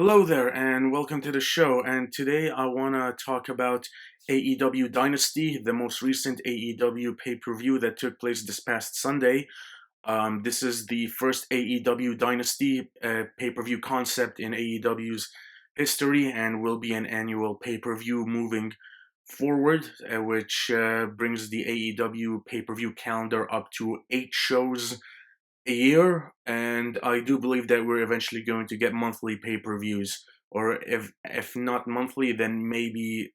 Hello there, and welcome to the show. And today I want to talk about AEW Dynasty, the most recent AEW pay per view that took place this past Sunday. This is the first AEW Dynasty pay per view concept in AEW's history and will be an annual pay per view moving forward, which brings the AEW pay per view calendar up to 8 shows a year, and I do believe that we're eventually going to get monthly pay-per-views, or if not monthly, then maybe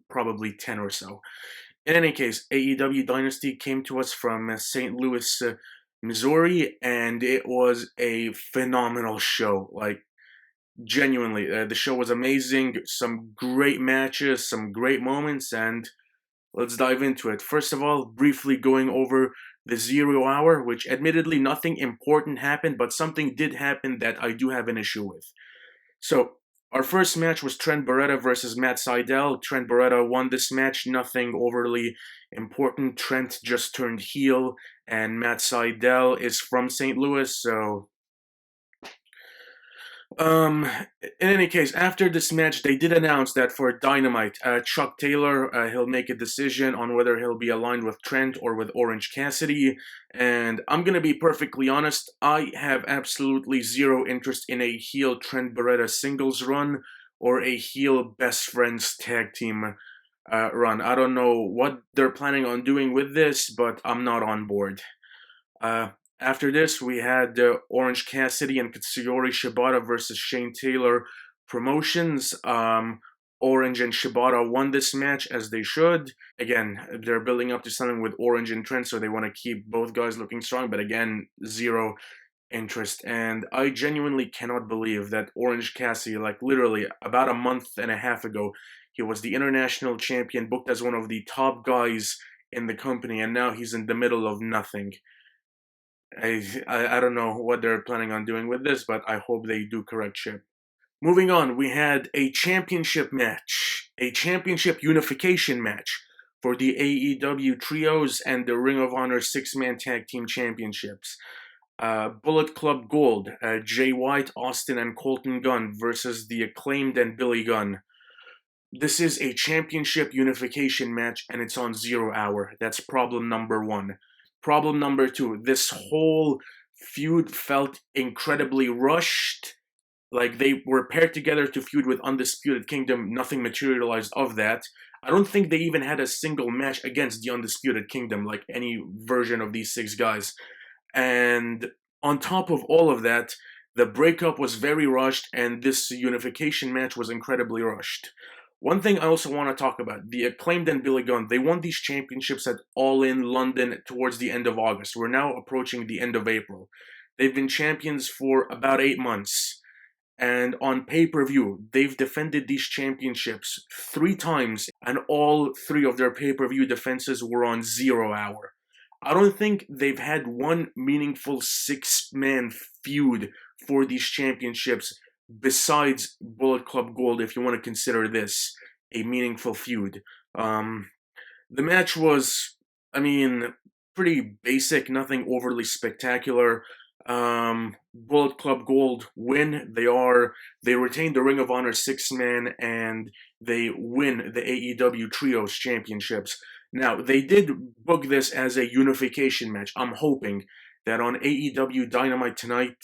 probably 10 or so. In any case, AEW Dynasty came to us from St. Louis, Missouri, and it was a phenomenal show. Like, genuinely, the show was amazing. Some great matches, some great moments, and let's dive into it. First of all, briefly going over the 0 hour, which admittedly nothing important happened, but something did happen that I do have an issue with. So, our first match was Trent Beretta versus Matt Sydal. Trent Beretta won this match, nothing overly important. Trent just turned heel, and Matt Sydal is from St. Louis, so um, in any case, after this match, they did announce that for Dynamite, Chuck Taylor, he'll make a decision on whether he'll be aligned with Trent or with Orange Cassidy. And I'm gonna be perfectly honest, I have absolutely zero interest in a heel Trent Beretta singles run or a heel best friends tag team run. I don't know what they're planning on doing with this, but I'm not on board. Uh, After this, we had Orange Cassidy and Katsuyori Shibata versus Shane Taylor promotions. Orange and Shibata won this match as they should. Again, they're building up to something with Orange and Trent, so they want to keep both guys looking strong, but again, zero interest. And I genuinely cannot believe that Orange Cassidy, like literally about a month and a half ago, he was the international champion, booked as one of the top guys in the company, and now he's in the middle of nothing. I don't know what they're planning on doing with this, but I hope they do correct ship. Moving on, we had a championship match, a championship unification match for the AEW Trios and the Ring of Honor Six-Man Tag Team Championships. Bullet Club Gold, Jay White, Austin, and Colton Gunn versus the Acclaimed and Billy Gunn. This is a championship unification match, and it's on 0 hour. That's problem number one. Problem number two, this whole feud felt incredibly rushed. Like they were paired together to feud with Undisputed Kingdom. Nothing materialized of that. I don't think they even had a single match against the Undisputed Kingdom, like any version of these six guys. And on top of all of that, the breakup was very rushed, and this unification match was incredibly rushed. One thing I also want to talk about, the Acclaimed and Billy Gunn, they won these championships at All In London towards the end of August. We're now approaching the end of April. They've been champions for about 8 months. And on pay per view, they've defended these championships 3 times, and all three of their pay per view defenses were on 0 hour. I don't think they've had one meaningful six-man feud for these championships besides Bullet Club Gold, if you want to consider this a meaningful feud. The match was, I mean, pretty basic, nothing overly spectacular. Bullet Club Gold win. They retain the Ring of Honor six-man and they win the AEW Trios Championships. Now, they did book this as a unification match. I'm hoping that on AEW Dynamite tonight,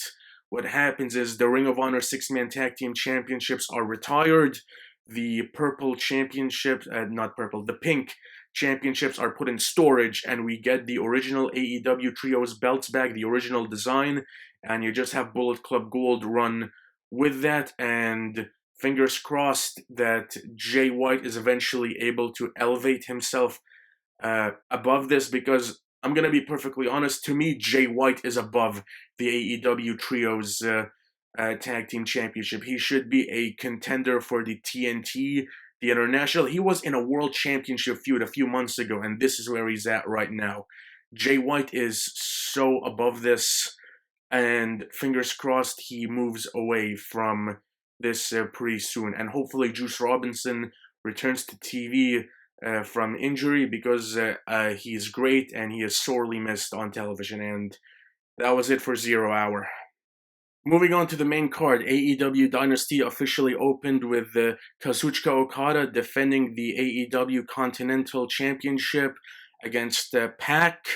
what happens is the Ring of Honor six-man tag team championships are retired. The purple championship, not purple, the pink championships are put in storage, and we get the original AEW Trios belts back, the original design, and you just have Bullet Club Gold run with that, and fingers crossed that Jay White is eventually able to elevate himself above this, because I'm going to be perfectly honest, to me, Jay White is above the AEW Trios Tag Team Championship. He should be a contender for the TNT, the International. He was in a World Championship feud a few months ago, and this is where he's at right now. Jay White is so above this, and fingers crossed he moves away from this pretty soon. And hopefully Juice Robinson returns to TV from injury, because he's great and he is sorely missed on television. And that was it for 0 hour. Moving on to the main card, AEW Dynasty officially opened with Kazuchika Okada defending the AEW Continental Championship against Pac.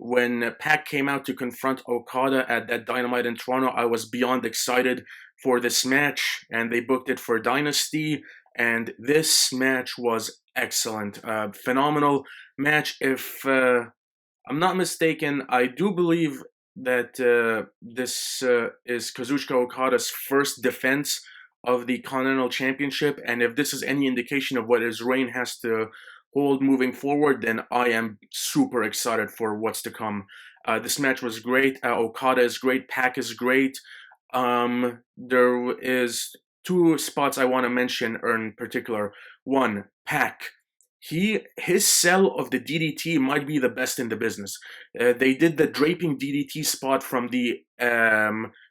When Pac came out to confront Okada at that Dynamite in Toronto, I was beyond excited for this match, and they booked it for Dynasty, and this match was excellent. Phenomenal match. If I'm not mistaken, I do believe that this is Kazuchika Okada's first defense of the Continental Championship, and if this is any indication of what his reign has to hold moving forward, then I am super excited for what's to come. This match was great. Okada is great. Pac is great. There is two spots I want to mention in particular. One, Pac. His sell of the DDT might be the best in the business. They did the draping DDT spot from the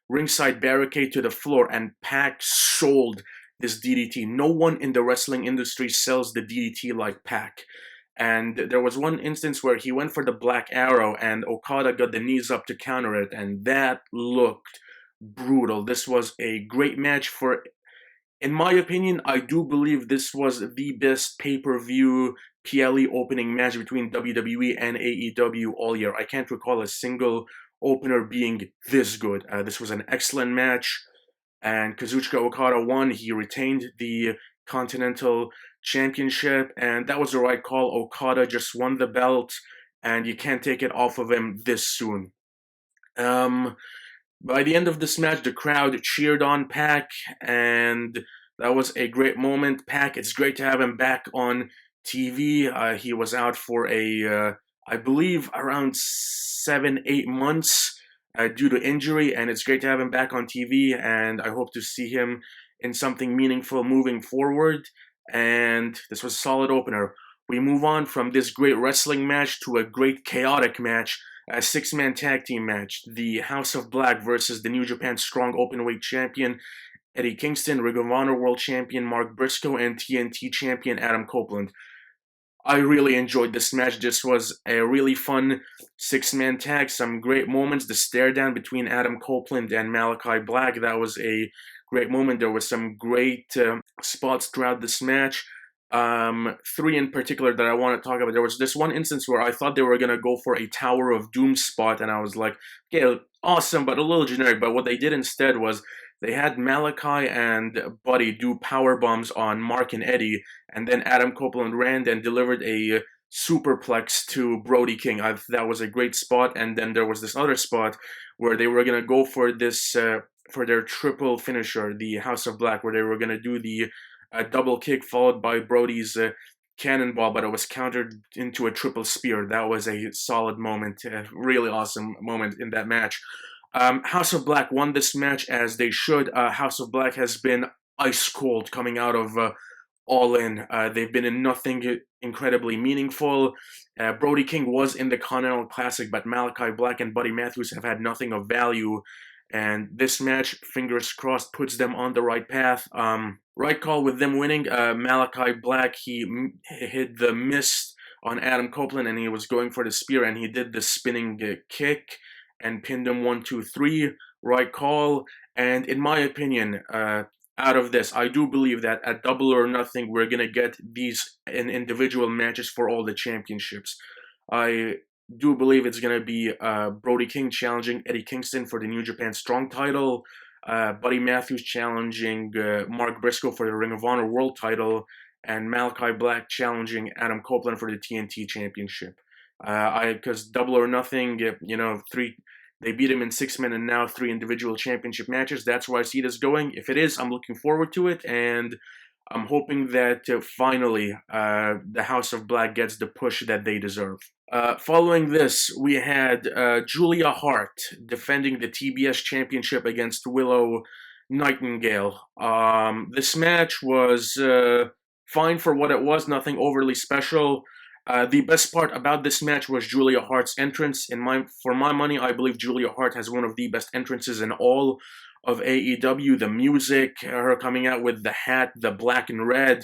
ringside barricade to the floor, and Pac sold this DDT. No one in the wrestling industry sells the DDT like Pac. And there was one instance where he went for the Black Arrow, and Okada got the knees up to counter it, and that looked brutal. This was a great match for, in my opinion, I do believe this was the best pay-per-view PLE opening match between WWE and AEW all year. I can't recall a single opener being this good. This was an excellent match, and Kazuchika Okada won. He retained the Continental Championship, and that was the right call. Okada just won the belt, and you can't take it off of him this soon. By the end of this match, the crowd cheered on Pac, and that was a great moment. Pac, it's great to have him back on TV. He was out for I believe, around 7, 8 months due to injury, and it's great to have him back on TV, and I hope to see him in something meaningful moving forward. And this was a solid opener. We move on from this great wrestling match to a great chaotic match, a six-man tag team match. The House of Black versus the New Japan Strong Openweight Champion Eddie Kingston, Ring of Honor World Champion Mark Briscoe, and TNT Champion Adam Copeland. I really enjoyed this match. This was a really fun six-man tag. Some great moments. The stare down between Adam Copeland and Malachi Black. That was a great moment. There was some great spots throughout this match. Three in particular that I want to talk about. There was this one instance where I thought they were gonna go for a Tower of Doom spot, and I was like, okay, awesome, but a little generic. But what they did instead was they had Malachi and Buddy do power bombs on Mark and Eddie, and then Adam Copeland ran and delivered a superplex to Brody King. That was a great spot. And then there was this other spot where they were gonna go for this for their triple finisher, the House of Black, where they were gonna do the double kick followed by Brody's cannonball, but it was countered into a triple spear. That was a solid moment, a really awesome moment in that match. House of Black won this match as they should. House of Black has been ice cold coming out of All In. They've been in nothing incredibly meaningful. Brody King was in the Continental Classic, but Malachi Black and Buddy Matthews have had nothing of value. And this match, fingers crossed, puts them on the right path. Right call with them winning. Malachi Black, he hit the mist on Adam Copeland, and he was going for the spear, and he did the spinning kick and pinned him 1, 2, 3. Right call. And in my opinion, out of this, I do believe that at Double or Nothing, we're gonna get these in individual matches for all the championships. I do believe it's going to be Brody King challenging Eddie Kingston for the New Japan Strong title, Buddy Matthews challenging Mark Briscoe for the Ring of Honor World title, and Malachi Black challenging Adam Copeland for the TNT Championship. Because Double or Nothing, they beat him in 6 men and now 3 individual championship matches. That's where I see this going. If it is, I'm looking forward to it, and I'm hoping that finally the House of Black gets the push that they deserve. Following this, we had Julia Hart defending the TBS Championship against Willow Nightingale. This match was fine for what it was, nothing overly special. The best part about this match was Julia Hart's entrance. For my money, I believe Julia Hart has one of the best entrances in all of AEW. The music, her coming out with the hat, the black and red,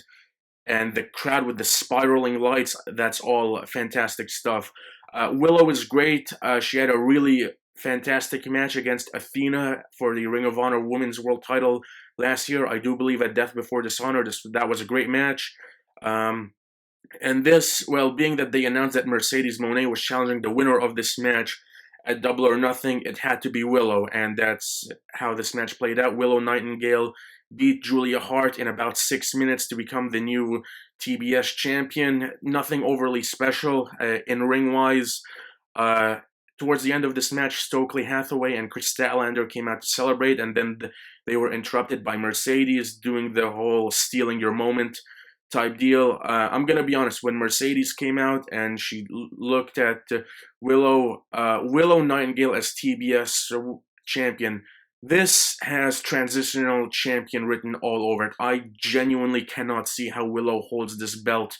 and the crowd with the spiraling lights, that's all fantastic stuff. Willow is great. She had a really fantastic match against Athena for the Ring of Honor Women's World Title last year. I do believe at Death Before Dishonor, that was a great match. And this, well, being that they announced that Mercedes Moné was challenging the winner of this match at Double or Nothing, it had to be Willow, and that's how this match played out. Willow Nightingale beat Julia Hart in about 6 minutes to become the new TBS champion. Nothing overly special in ring-wise. Towards the end of this match, Stokely Hathaway and Chris Statlander came out to celebrate, and then they were interrupted by Mercedes doing the whole stealing your moment type deal. I'm gonna be honest, when Mercedes came out and she looked at Willow Nightingale as TBS champion, this has transitional champion written all over it. I genuinely cannot see how Willow holds this belt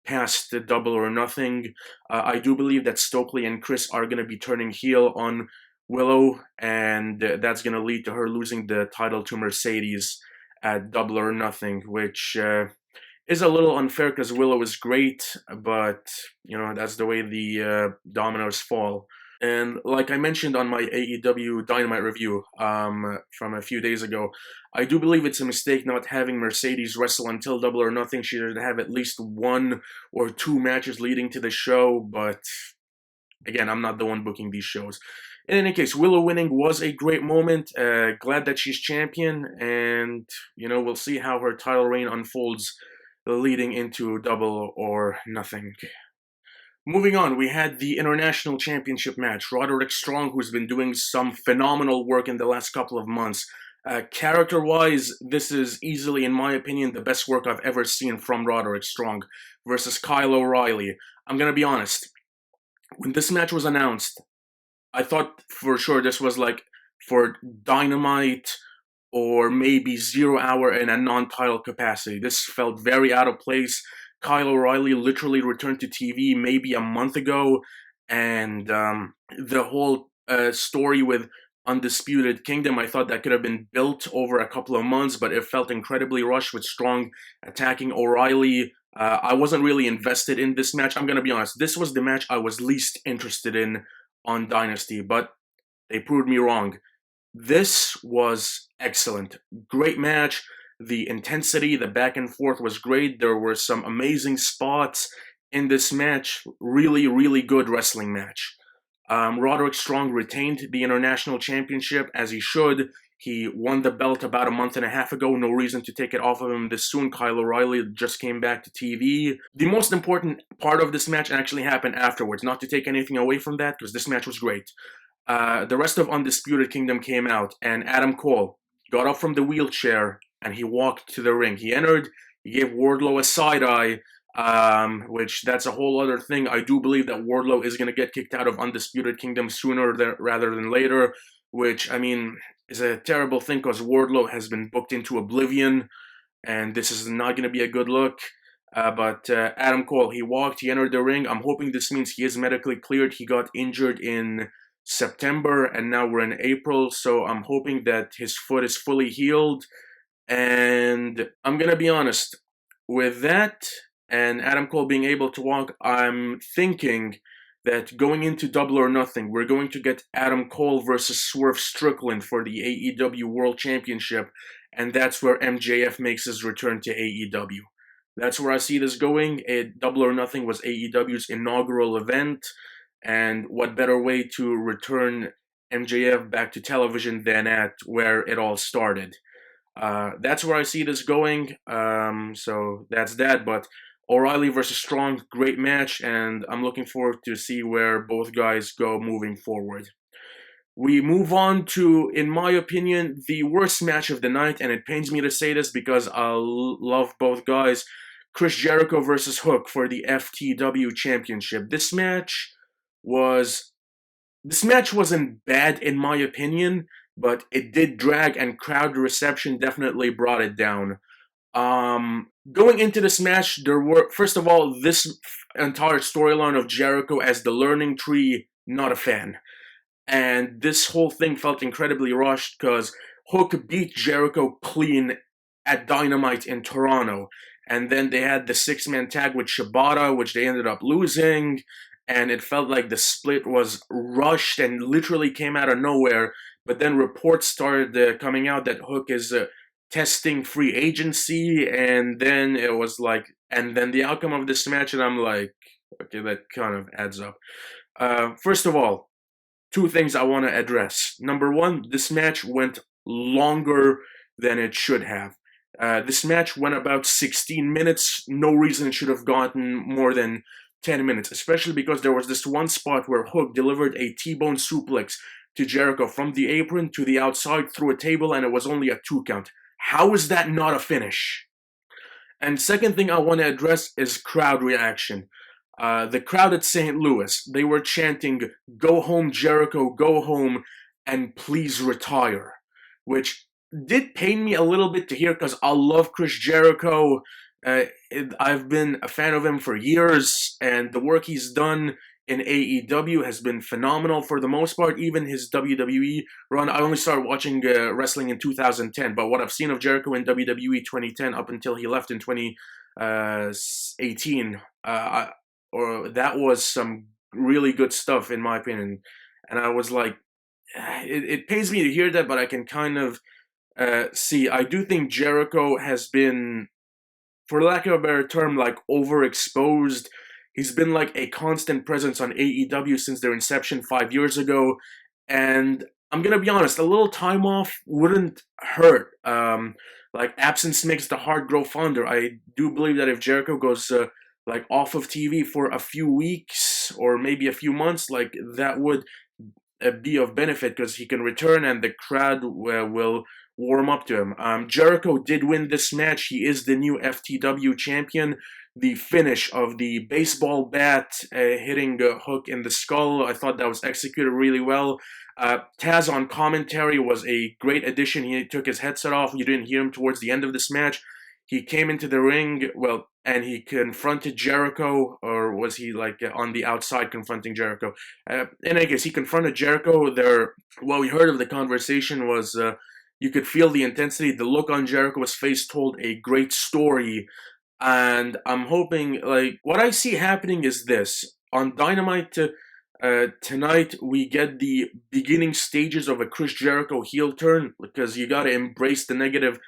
past the Double or Nothing. I do believe that Stokely and Chris are going to be turning heel on Willow, and that's going to lead to her losing the title to Mercedes at Double or Nothing, which is a little unfair because Willow is great, but, that's the way the dominoes fall. And like I mentioned on my AEW Dynamite review from a few days ago, I do believe it's a mistake not having Mercedes wrestle until Double or Nothing. She should have at least 1 or 2 matches leading to the show, but again, I'm not the one booking these shows. In any case, Willow winning was a great moment. Glad that she's champion, and, we'll see how her title reign unfolds leading into Double or Nothing. Moving on, we had the International Championship match. Roderick Strong, who's been doing some phenomenal work in the last couple of months. Character-wise, this is easily, in my opinion, the best work I've ever seen from Roderick Strong versus Kyle O'Reilly. I'm gonna be honest. When this match was announced, I thought for sure this was like for Dynamite or maybe 0 Hour in a non-title capacity. This felt very out of place. Kyle O'Reilly literally returned to TV maybe a month ago, and the whole story with Undisputed Kingdom, I thought that could have been built over a couple of months, but it felt incredibly rushed with Strong attacking O'Reilly. I wasn't really invested in this match. I'm going to be honest. This was the match I was least interested in on Dynasty, but they proved me wrong. This was excellent. Great match. The intensity, the back and forth was great. There were some amazing spots in this match. Really, really good wrestling match. Roderick Strong retained the International Championship, as he should. He won the belt about a month and a half ago. No reason to take it off of him this soon. Kyle O'Reilly just came back to TV. The most important part of this match actually happened afterwards. Not to take anything away from that, because this match was great. The rest of Undisputed Kingdom came out, and Adam Cole got up from the wheelchair and he walked to the ring. He entered, he gave Wardlow a side-eye, which that's a whole other thing. I do believe that Wardlow is going to get kicked out of Undisputed Kingdom sooner rather than later, which, is a terrible thing because Wardlow has been booked into oblivion, and this is not going to be a good look. But Adam Cole, he walked, he entered the ring. I'm hoping this means he is medically cleared. He got injured in September, and now we're in April, so I'm hoping that his foot is fully healed. And I'm going to be honest, with that and Adam Cole being able to walk, I'm thinking that going into Double or Nothing, we're going to get Adam Cole versus Swerve Strickland for the AEW World Championship, and that's where MJF makes his return to AEW. That's where I see this going. Double or Nothing was AEW's inaugural event, and what better way to return MJF back to television than at where it all started. That's where I see this going, so that's that, but O'Reilly versus Strong, great match, and I'm looking forward to see where both guys go moving forward. We move on to, in my opinion, the worst match of the night, and it pains me to say this because I love both guys. Chris Jericho versus Hook for the FTW Championship. This match wasn't bad in my opinion, but it did drag, and crowd reception definitely brought it down. Going into this match, there were, first of all, this entire storyline of Jericho as the learning tree, not a fan. And this whole thing felt incredibly rushed because Hook beat Jericho clean at Dynamite in Toronto. And then they had the 6-man tag with Shibata, which they ended up losing. and it felt like the split was rushed and literally came out of nowhere. But then reports started coming out that Hook is testing free agency, and then it was like, and then the outcome of this match, and I'm like, okay, that kind of adds up. First of all, two things I want to address. Number one, this match went longer than it should have. This match went about 16 minutes. No reason it should have gotten more than 10 minutes, especially because there was this one spot where Hook delivered a T-bone suplex to Jericho from the apron to the outside through a table, and it was only a 2 count. How is that not a finish? And second thing I want to address is crowd reaction. The crowd at St. Louis, they were chanting, "Go home, Jericho, go home, and please retire," which did pain me a little bit to hear because I love Chris Jericho. I've been a fan of him for years, and the work he's done in AEW has been phenomenal for the most part. Even his WWE run, I only started watching wrestling in 2010, but what I've seen of Jericho in WWE 2010 up until he left in 2018, or that was some really good stuff in my opinion. And I was like, it pains me to hear that, but I can kind of see. I do think Jericho has been, for lack of a better term, like overexposed. He's been like a constant presence on AEW since their inception 5 years ago, and I'm gonna be honest, a little time off wouldn't hurt. Like absence makes the heart grow fonder. I do believe that if Jericho goes like off of TV for a few weeks or maybe a few months, like that would be of benefit because he can return and the crowd will warm up to him. Jericho did win this match. He is the new FTW champion. The finish of the baseball bat hitting Hook in the skull, I thought that was executed really well. Taz on commentary was a great addition. He took his headset off. You didn't hear him towards the end of this match. He came into the ring, well, and he confronted Jericho, or was he like on the outside confronting Jericho? In any case, he confronted Jericho. There, what we heard of the conversation was you could feel the intensity. The look on Jericho's face told a great story, and I'm hoping, like, what I see happening is this. On Dynamite tonight, we get the beginning stages of a Chris Jericho heel turn, because you gotta embrace the negative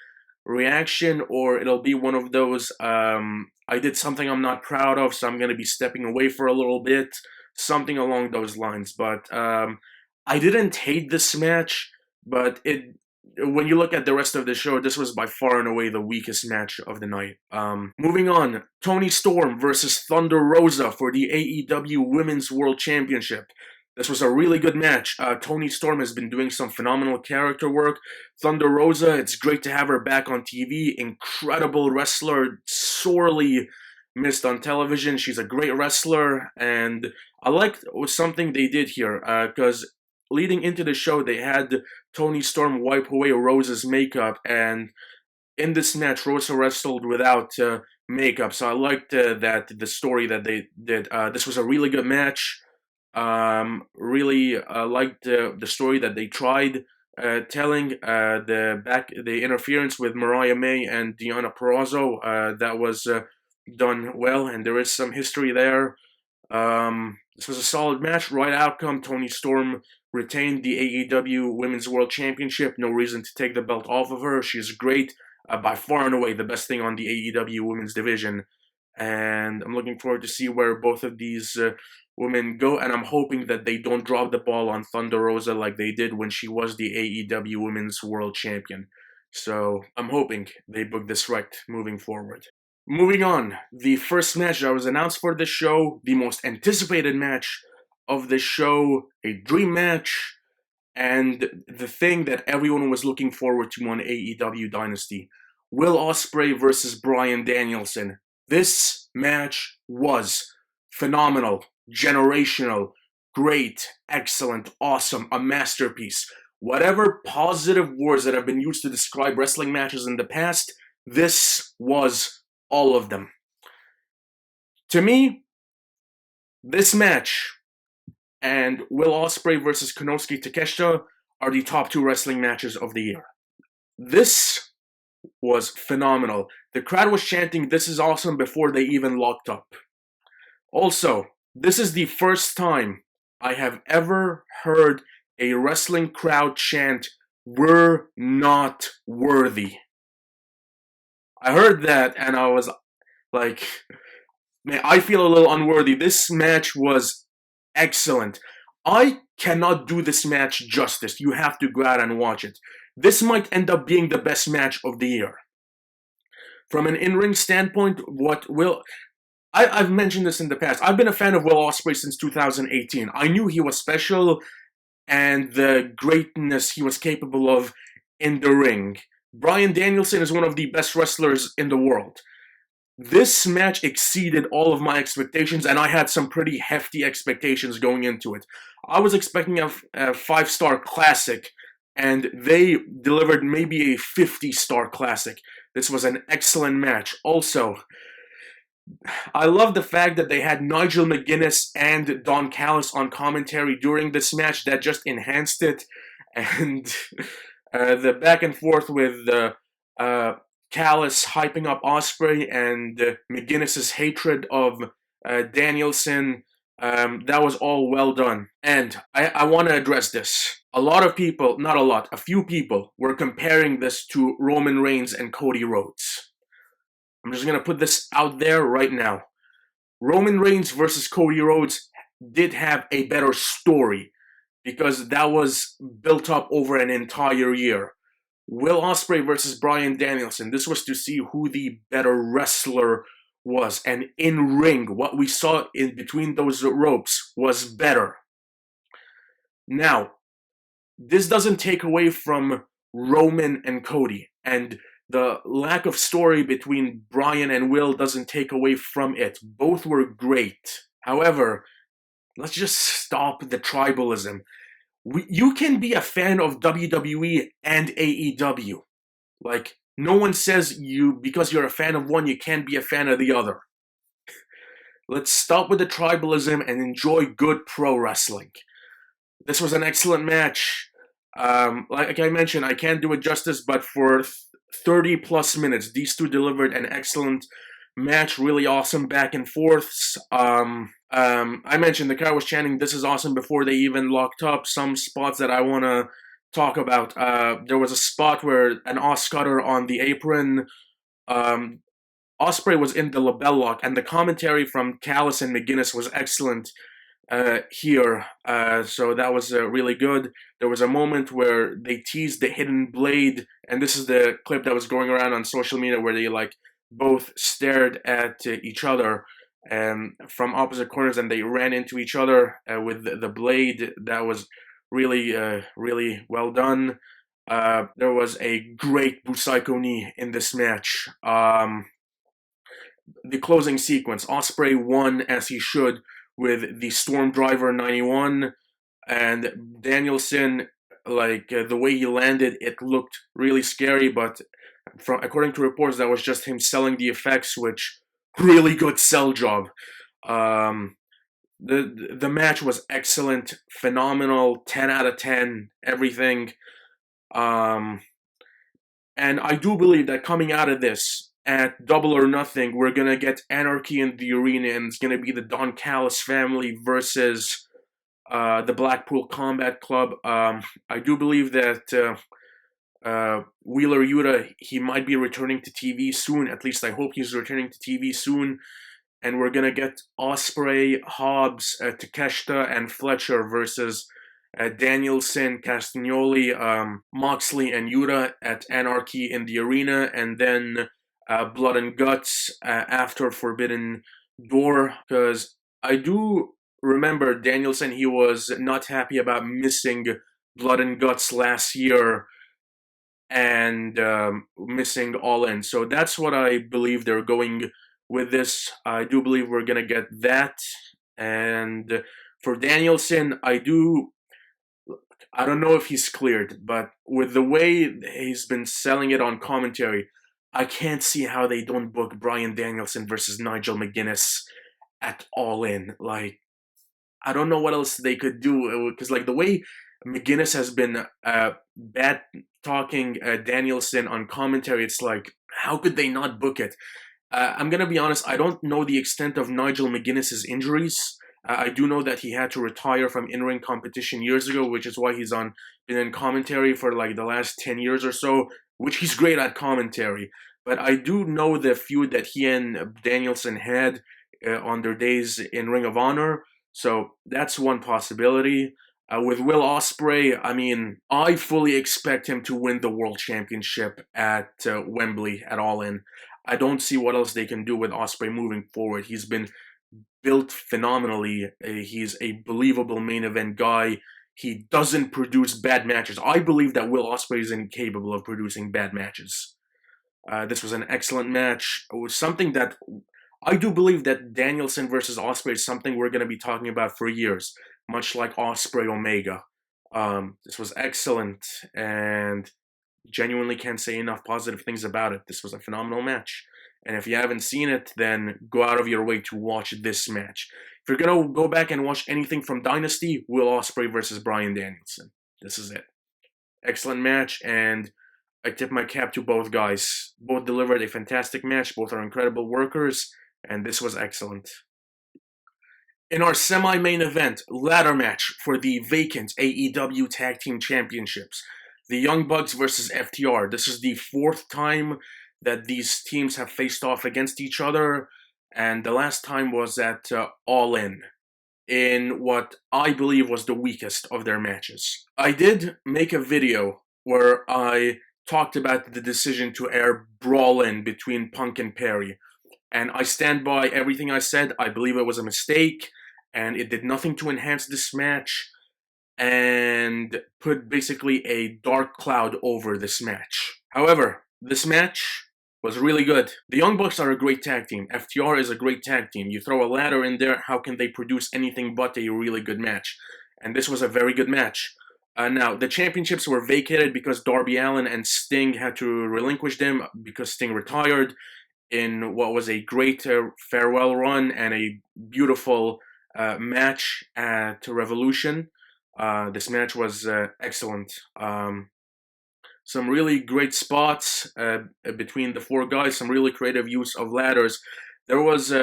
reaction, or it'll be one of those, I did something I'm not proud of, so I'm gonna be stepping away for a little bit, something along those lines. But I didn't hate this match, but when you look at the rest of the show, this was by far and away the weakest match of the night. Moving on, Toni Storm versus Thunder Rosa for the AEW Women's World Championship. This was a really good match. Toni Storm has been doing some phenomenal character work. Thunder Rosa, it's great to have her back on TV. Incredible wrestler, sorely missed on television. She's a great wrestler, and I liked something they did here, because leading into the show, they had Toni Storm wipe away Rosa's makeup, and in this match, Rosa wrestled without makeup. So I liked the story that they did. This was a really good match. Really liked the story that they tried telling. The interference with Mariah May and Deonna Purrazzo, that was done well, and there is some history there. This was a solid match. Right outcome. Toni Storm retained the AEW Women's World Championship. No reason to take the belt off of her. She's great. By far and away the best thing on the AEW Women's division. And I'm looking forward to see where both of these women go. And I'm hoping that they don't drop the ball on Thunder Rosa like they did when she was the AEW Women's World Champion. So I'm hoping they book this right moving forward. Moving on, the first match that was announced for the show, the most anticipated match of the show, a dream match, and the thing that everyone was looking forward to on AEW Dynasty. Will Ospreay versus Bryan Danielson. This match was phenomenal, generational, great, excellent, awesome, a masterpiece. Whatever positive words that have been used to describe wrestling matches in the past, this was all of them. To me, this match and Will Ospreay versus Konosuke Takeshita are the top two wrestling matches of the year. This was phenomenal. The crowd was chanting, "This is awesome," before they even locked up. Also, This is the first time I have ever heard a wrestling crowd chant, "We're not worthy." I heard that and I was like, man, I feel a little unworthy. This match was excellent. I cannot do this match justice. You have to go out and watch it. This might end up being the best match of the year. From an in-ring standpoint, I've mentioned this in the past. I've been a fan of Will Ospreay since 2018. I knew he was special and the greatness he was capable of in the ring. Bryan Danielson is one of the best wrestlers in the world. This match exceeded all of my expectations, and I had some pretty hefty expectations going into it. I was expecting a 5-star classic, and they delivered maybe a 50-star classic. This was an excellent match. Also, I love the fact that they had Nigel McGuinness and Don Callis on commentary during this match. That just enhanced it. And the back and forth with Callis hyping up Ospreay and McGuinness's hatred of Danielson, that was all well done. And I want to address this. A lot of people, not a lot, a few people were comparing this to Roman Reigns and Cody Rhodes. I'm just going to put this out there right now. Roman Reigns versus Cody Rhodes did have a better story because that was built up over an entire year. Will Ospreay versus Bryan Danielson, this was to see who the better wrestler was. And in ring, what we saw in between those ropes was better. Now, this doesn't take away from Roman and Cody. And the lack of story between Bryan and Will doesn't take away from it. Both were great. However, let's just stop the tribalism. You can be a fan of WWE and AEW. Like, no one says because you're a fan of one, you can't be a fan of the other. Let's stop with the tribalism and enjoy good pro wrestling. This was an excellent match. Like I mentioned, I can't do it justice, but for 30 plus minutes, these two delivered an excellent match, really awesome back and forths. I mentioned the crowd was chanting "This is awesome" before they even locked up. Some spots that I want to talk about. There was a spot where an Oscutter on the apron. Ospreay was in the label lock, and the commentary from Callis and McGuinness was excellent here. So that was really good. There was a moment where they teased the hidden blade, and this is the clip that was going around on social media where they both stared at each other from opposite corners, and they ran into each other with the blade. That was really, really well done. There was a great Busaiku knee in this match. The closing sequence, Ospreay won as he should with the Storm Driver 91, and Danielson, the way he landed, it looked really scary, but according to reports, that was just him selling the effects, which really good sell job. The match was excellent, phenomenal, 10 out of 10, everything. And I do believe that coming out of this, at Double or Nothing, we're going to get Anarchy in the arena, and it's going to be the Don Callis family versus the Blackpool Combat Club. I do believe that Wheeler Yuta, he might be returning to TV soon. At least I hope he's returning to TV soon. And we're going to get Ospreay, Hobbs, Takeshita, and Fletcher versus Danielson, Castagnoli, Moxley, and Yuta at Anarchy in the arena. And then Blood and Guts after Forbidden Door. Because I do remember Danielson, he was not happy about missing Blood and Guts last year and missing All In. So that's what I believe they're going with this. I do believe we're going to get that. And for Danielson, I don't know if he's cleared, but with the way he's been selling it on commentary, I can't see how they don't book Bryan Danielson versus Nigel McGuinness at All In. I don't know what else they could do, because the way McGuinness has been bad talking Danielson on commentary, it's how could they not book it? I'm gonna be honest, I don't know the extent of Nigel McGuinness's injuries. I do know that he had to retire from in-ring competition years ago, which is why been in commentary for like the last 10 years or so, which he's great at commentary. But I do know the feud that he and Danielson had on their days in Ring of Honor, so that's one possibility. With Will Ospreay, I mean, I fully expect him to win the World Championship at Wembley at All In. I don't see what else they can do with Ospreay moving forward. He's been built phenomenally. He's a believable main event guy. He doesn't produce bad matches. I believe that Will Ospreay is incapable of producing bad matches. This was an excellent match. It was something that I do believe that Danielson versus Ospreay is something we're going to be talking about for years, much like Ospreay Omega. This was excellent, and genuinely can't say enough positive things about it. This was a phenomenal match. And if you haven't seen it, then go out of your way to watch this match. If you're going to go back and watch anything from Dynasty, Will Ospreay versus Bryan Danielson. This is it. Excellent match, and I tip my cap to both guys. Both delivered a fantastic match. Both are incredible workers, and this was excellent. In our semi-main event, ladder match for the vacant AEW Tag Team Championships, the Young Bucks versus FTR. This is the fourth time that these teams have faced off against each other, and the last time was at All in what I believe was the weakest of their matches. I did make a video where I talked about the decision to air Brawl In between Punk and Perry, and I stand by everything I said. I believe it was a mistake, and it did nothing to enhance this match, and put basically a dark cloud over this match. However, this match was really good. The Young Bucks are a great tag team. FTR is a great tag team. You throw a ladder in there, how can they produce anything but a really good match? And this was a very good match. Now, the championships were vacated because Darby Allin and Sting had to relinquish them because Sting retired in what was a great farewell run and a beautiful match at Revolution. This match was excellent. Some really great spots between the four guys, some really creative use of ladders. There was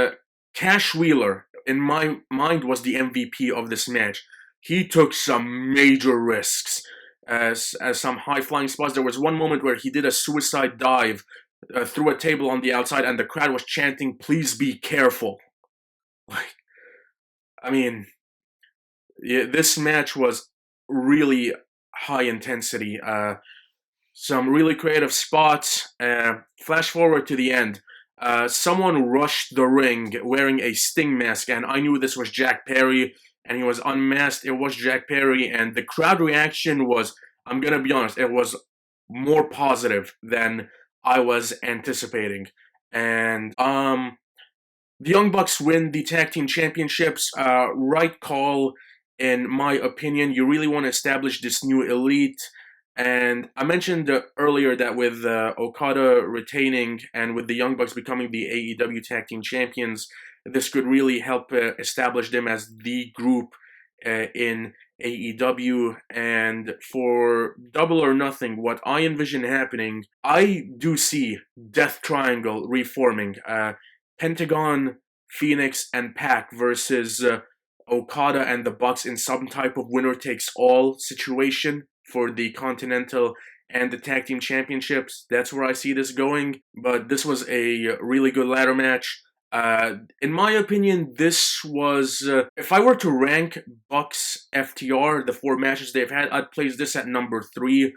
Cash Wheeler, in my mind, was the MVP of this match. He took some major risks, as some high-flying spots. There was one moment where he did a suicide dive through a table on the outside, and the crowd was chanting, "Please be careful." Like, I mean, yeah, this match was really high intensity. Some really creative spots. Flash forward to the end. Someone rushed the ring wearing a Sting mask, and I knew this was Jack Perry, and he was unmasked. It was Jack Perry, and the crowd reaction was, I'm gonna be honest, it was more positive than I was anticipating. And the Young Bucks win the Tag Team Championships. Right call, in my opinion. You really want to establish this new elite. And I mentioned earlier that with Okada retaining and with the Young Bucks becoming the AEW Tag Team Champions, this could really help establish them as the group in AEW. And for Double or Nothing, what I envision happening, I do see Death Triangle reforming. Pentagon, Phoenix, and Pac versus Okada and the Bucks in some type of winner-takes-all situation for the Continental and the Tag Team Championships. That's where I see this going. But this was a really good ladder match. In my opinion, this was... if I were to rank Bucks FTR, the four matches they've had, I'd place this at number 3.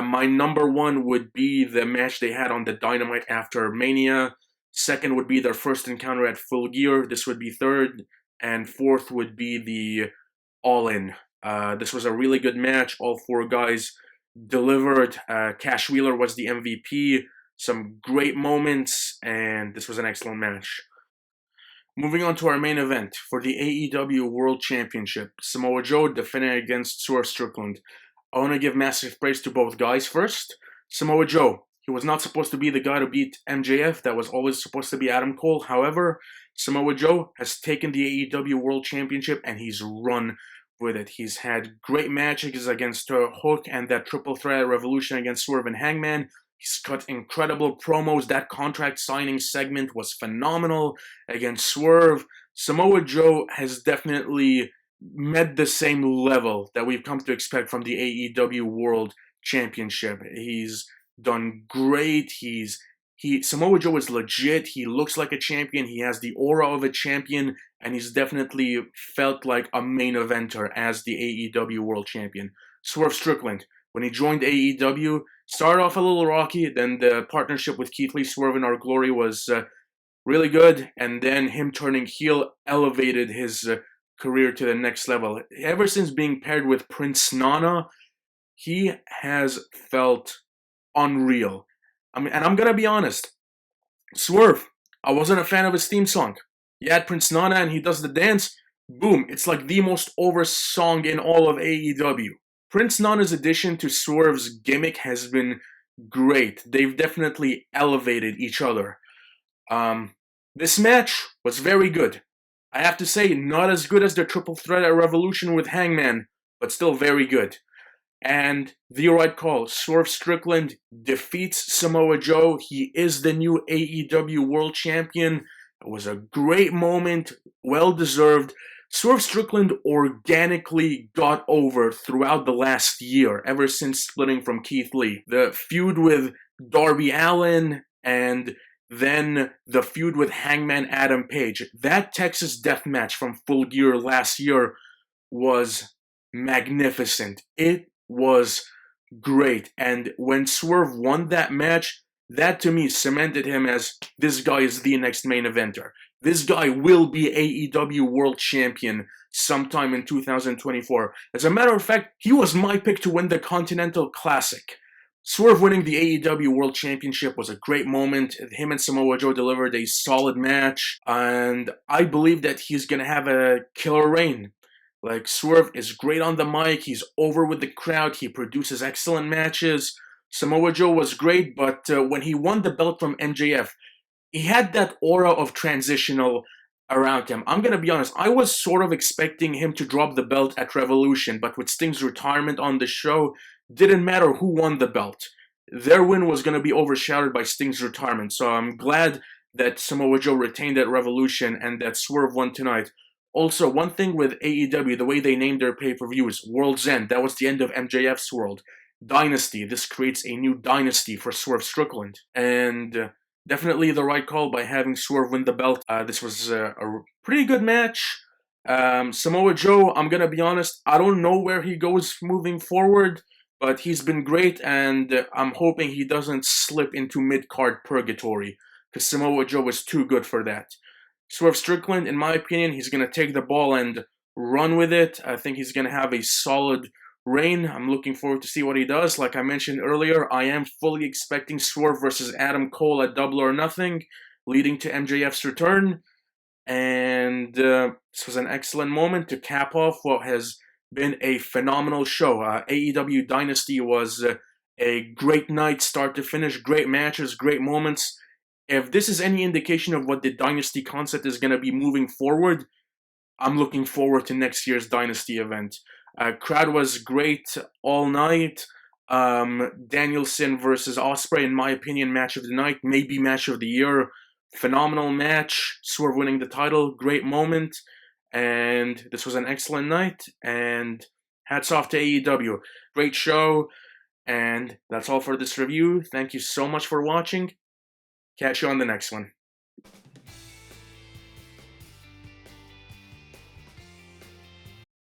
My number 1 would be the match they had on the Dynamite after Mania. Second would be their first encounter at Full Gear. This would be third. And fourth would be the All In. This was a really good match. All four guys delivered. Cash Wheeler was the MVP. Some great moments, and this was an excellent match. Moving on to our main event for the AEW World Championship. Samoa Joe defending against Swerve Strickland. I want to give massive praise to both guys first. Samoa Joe, he was not supposed to be the guy to beat MJF. That was always supposed to be Adam Cole. However, Samoa Joe has taken the AEW World Championship and he's run with it. He's had great matches against Hook and that triple threat Revolution against Swerve and Hangman. He's cut incredible promos. That contract signing segment was phenomenal against Swerve. Samoa Joe has definitely met the same level that we've come to expect from the AEW World Championship. He's done great. Samoa Joe is legit. He looks like a champion. He has the aura of a champion, and he's definitely felt like a main eventer as the AEW World Champion. Swerve Strickland, when he joined AEW, started off a little rocky. Then the partnership with Keith Lee, Swerve in Our Glory, was really good, and then him turning heel elevated his career to the next level. Ever since being paired with Prince Nana, he has felt unreal. And I'm gonna be honest, Swerve, I wasn't a fan of his theme song. You add Prince Nana and he does the dance, boom, it's like the most over song in all of AEW. Prince Nana's addition to Swerve's gimmick has been great. They've definitely elevated each other. This match was very good. I have to say, not as good as the triple threat at Revolution with Hangman, but still very good. And the right call. Swerve Strickland defeats Samoa Joe. He is the new AEW World Champion. It was a great moment, well deserved. Swerve Strickland organically got over throughout the last year, ever since splitting from Keith Lee. The feud with Darby Allin and then the feud with Hangman Adam Page. That Texas Death Match from Full Gear last year was magnificent. It was great. And when Swerve won that match, that to me cemented him as this guy is the next main eventer. This guy will be AEW World Champion sometime in 2024. As a matter of fact, he was my pick to win the Continental Classic. Swerve winning the AEW World Championship was a great moment. Him and Samoa Joe delivered a solid match, and I believe that he's going to have a killer reign. Like, Swerve is great on the mic, he's over with the crowd, he produces excellent matches. Samoa Joe was great, but when he won the belt from MJF, he had that aura of transitional around him. I'm going to be honest, I was sort of expecting him to drop the belt at Revolution, but with Sting's retirement on the show, didn't matter who won the belt. Their win was going to be overshadowed by Sting's retirement, so I'm glad that Samoa Joe retained that Revolution and that Swerve won tonight. Also, one thing with AEW, the way they named their pay-per-views, World's End, that was the end of MJF's world. Dynasty, this creates a new dynasty for Swerve Strickland. And definitely the right call by having Swerve win the belt. This was a pretty good match. Samoa Joe, I'm going to be honest, I don't know where he goes moving forward, but he's been great, and I'm hoping he doesn't slip into mid-card purgatory, because Samoa Joe is too good for that. Swerve Strickland, in my opinion, he's going to take the ball and run with it. I think he's going to have a solid reign. I'm looking forward to see what he does. Like I mentioned earlier, I am fully expecting Swerve versus Adam Cole at Double or Nothing, leading to MJF's return. And this was an excellent moment to cap off what has been a phenomenal show. AEW Dynasty was a great night, start to finish. Great matches, great moments. If this is any indication of what the Dynasty concept is going to be moving forward, I'm looking forward to next year's Dynasty event. Crowd was great all night. Danielson versus Ospreay, in my opinion, match of the night, maybe match of the year. Phenomenal match. Swerve winning the title, great moment. And this was an excellent night. And hats off to AEW. Great show. And that's all for this review. Thank you so much for watching. Catch you on the next one.